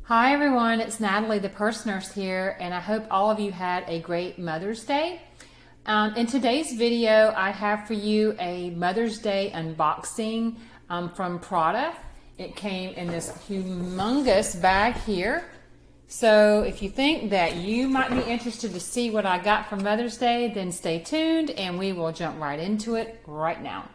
Hi everyone, it's Natalie, the purse nurse here, and I hope all of you had a great Mother's Day. In today's video, I have for you a Mother's Day unboxing from Prada. It came in this humongous bag here. So if you think that you might be interested to see what I got for Mother's Day, then stay tuned and we will jump right into it right now.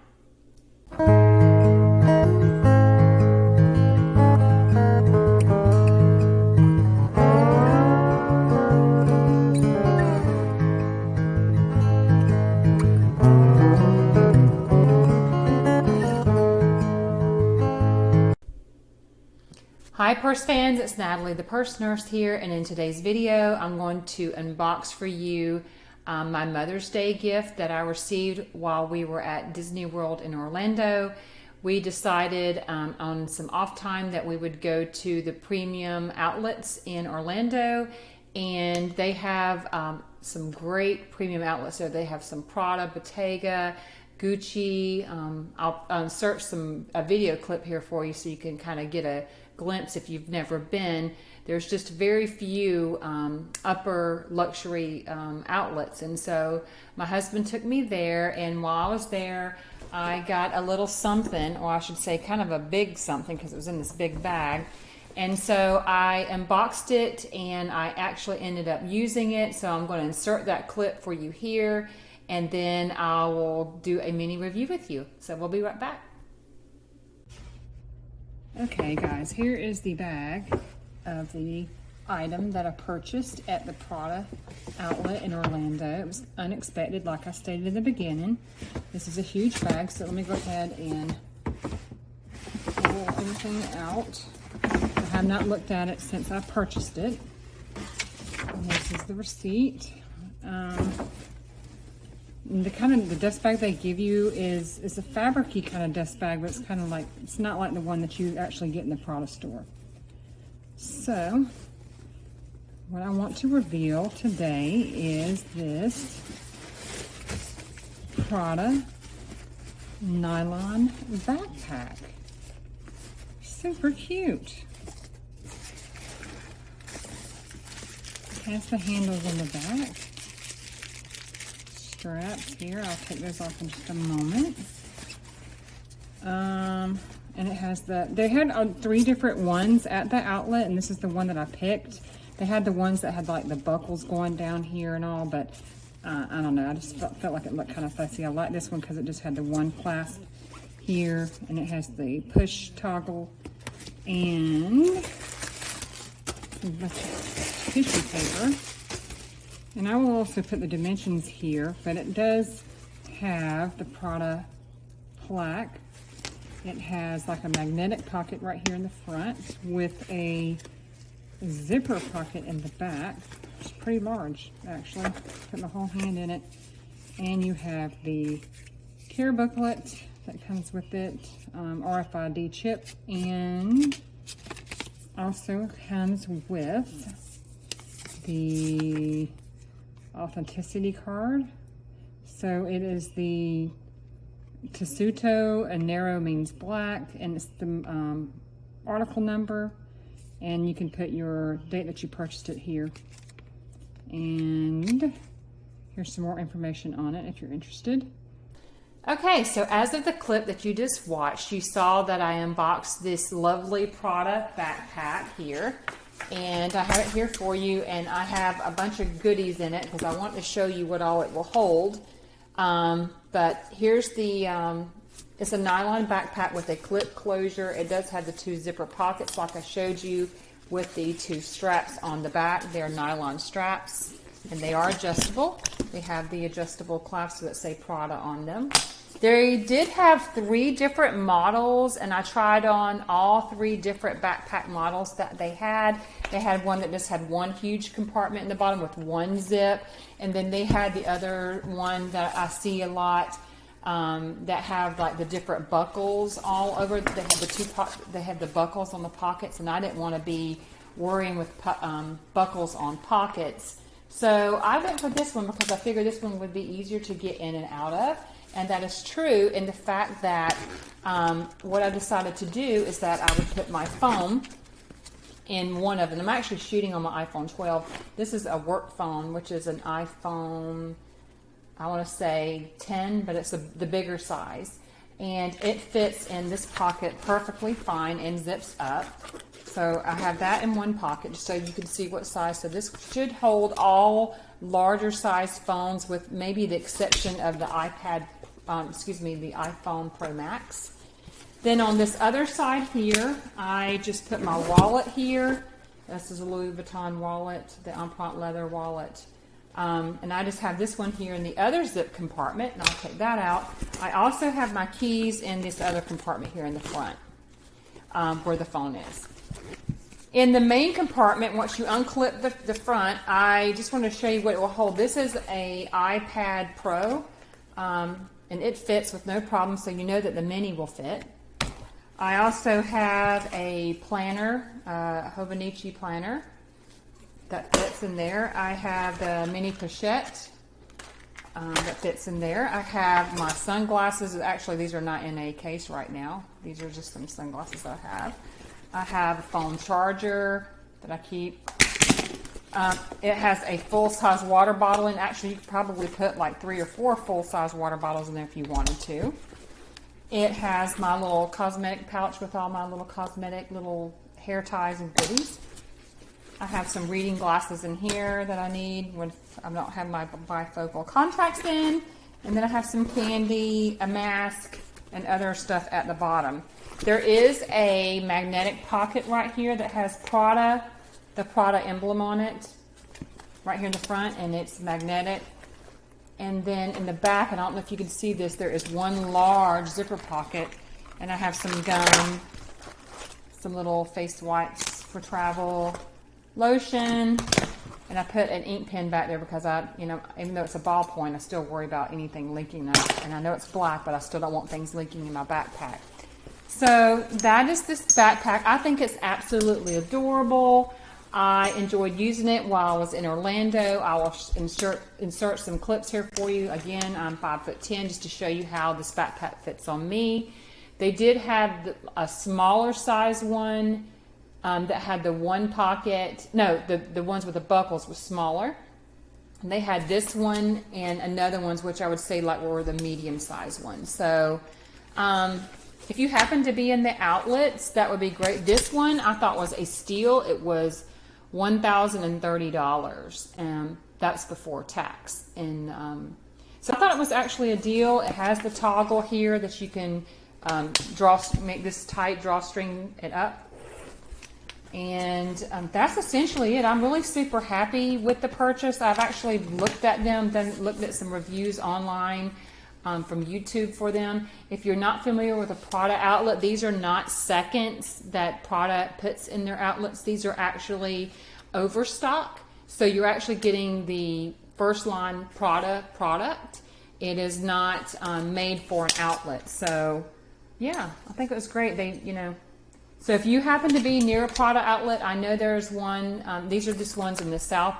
Hi purse fans, it's Natalie the purse nurse here, and in today's video I'm going to unbox for you my Mother's Day gift that I received while we were at Disney World in Orlando. We decided on some off time that we would go to the premium outlets in Orlando, and they have some great premium outlets there. They have some Prada, Bottega, Gucci. I'll insert a video clip here for you so you can kind of get a glimpse if you've never been. There's just very few upper luxury outlets, and so my husband took me there, and while I was there I got a little something, or I should say kind of a big something, because it was in this big bag. And so I unboxed it and I actually ended up using it, so I'm going to insert that clip for you here, and then I will do a mini review with you. So we'll be right back. Okay guys, here is the bag of the item that I purchased at the Prada outlet in Orlando. It was unexpected, like I stated in the beginning. This is a huge bag, so let me go ahead and pull everything out. I have not looked at it since I purchased it. And this is the receipt. The dust bag they give you is a fabric-y kind of dust bag, but it's kind of like, it's not like the one that you actually get in the Prada store. So what I want to reveal today is this Prada Nylon Backpack. Super cute. It has the handles on the back. Straps here. I'll take those off in just a moment. And it has they had 3 different ones at the outlet, and this is the one that I picked. They had the ones that had like the buckles going down here and all, but I don't know, I just felt like it looked kind of fussy. I like this one because it just had the one clasp here, and it has the push toggle and a bunch of tissue paper. And I will also put the dimensions here, but it does have the Prada plaque. It has like a magnetic pocket right here in the front with a zipper pocket in the back. It's pretty large, actually. Put my whole hand in it. And you have the care booklet that comes with it, RFID chip, and also comes with the authenticity card. So it is the Tessuto, and narrow means black, and it's the article number, and you can put your date that you purchased it here. And here's some more information on it if you're interested. Okay, so as of the clip that you just watched, you saw that I unboxed this lovely Prada backpack here. And I have it here for you, and I have a bunch of goodies in it because I want to show you what all it will hold. But here's the, it's a nylon backpack with a clip closure. It does have the 2 zipper pockets like I showed you, with the 2 straps on the back. They're nylon straps, and they are adjustable. They have the adjustable clasps that say Prada on them. They did have 3 different models, and I tried on all 3 different backpack models that they had. They had one that just had one huge compartment in the bottom with 1 zip, and then they had the other one that I see a lot that have like the different buckles all over. They had they had the buckles on the pockets, and I didn't want to be worrying with buckles on pockets. So I went for this one because I figured this one would be easier to get in and out of. And that is true in the fact that what I decided to do is that I would put my phone in one of them. I'm actually shooting on my iPhone 12. This is a work phone, which is an iPhone, I want to say 10, but it's the bigger size. And it fits in this pocket perfectly fine and zips up. So I have that in one pocket just so you can see what size. So this should hold all larger size phones with maybe the exception of the iPad, the iPhone Pro Max. Then on this other side here, I just put my wallet here. This is a Louis Vuitton wallet, the Empreinte leather wallet. And I just have this one here in the other zip compartment, and I'll take that out. I also have my keys in this other compartment here in the front, where the phone is. In the main compartment, once you unclip the front, I just want to show you what it will hold. This is a iPad Pro, and it fits with no problem, so you know that the mini will fit. I also have a planner, Hobonichi planner, that fits in there. I have the mini pochette that fits in there. I have my sunglasses. Actually, these are not in a case right now. These are just some sunglasses I have. I have a phone charger that I keep. It has a full-size water bottle in. Actually, you could probably put like 3 or 4 full-size water bottles in there if you wanted to. It has my little cosmetic pouch with all my little cosmetic little hair ties and goodies. I have some reading glasses in here that I need when I don't have my bifocal contacts in. And then I have some candy, a mask, and other stuff at the bottom. There is a magnetic pocket right here that has Prada, the Prada emblem on it, right here in the front, and it's magnetic. And then in the back, and I don't know if you can see this, there is one large zipper pocket, and I have some gum, some little face wipes for travel, lotion, and I put an ink pen back there because even though it's a ballpoint, I still worry about anything leaking out. And I know it's black, but I still don't want things leaking in my backpack. So that is this backpack. I think it's absolutely adorable. I enjoyed using it while I was in Orlando. I will insert some clips here for you. Again, I'm 5'10", just to show you how this backpack fits on me. They did have a smaller size one that had the one pocket. No, the ones with the buckles were smaller. And they had this one and another ones, which I would say like were the medium size ones. So if you happen to be in the outlets, that would be great. This one I thought was a steal. It was $1,030, and that's before tax. And so I thought it was actually a deal. It has the toggle here that you can make this tight, drawstring it up. And that's essentially it. I'm really super happy with the purchase. I've actually looked at them, looked at some reviews online from YouTube for them. If you're not familiar with a Prada outlet, these are not seconds that Prada puts in their outlets. These are actually overstock. So you're actually getting the first line Prada product. It is not made for an outlet. So yeah, I think it was great. So if you happen to be near a Prada outlet, I know there's one. These are just ones in the south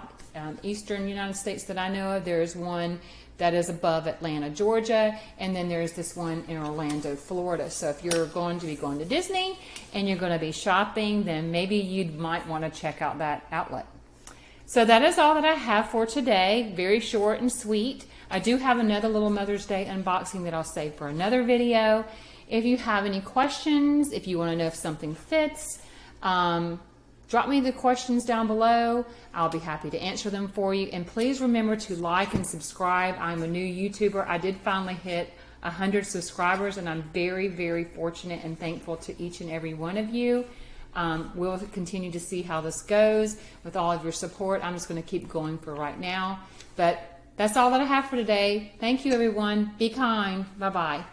eastern United States that I know of. There's one that is above Atlanta, Georgia, and then there's this one in Orlando, Florida. So if you're going to be going to Disney and you're going to be shopping, then maybe you might want to check out that outlet. So that is all that I have for today. Very short and sweet. I do have another little Mother's Day unboxing that I'll save for another video. If you have any questions, if you want to know if something fits, drop me the questions down below. I'll be happy to answer them for you. And please remember to like and subscribe. I'm a new YouTuber. I did finally hit 100 subscribers, and I'm very, very fortunate and thankful to each and every one of you. We'll continue to see how this goes with all of your support. I'm just going to keep going for right now. But that's all that I have for today. Thank you, everyone. Be kind. Bye-bye.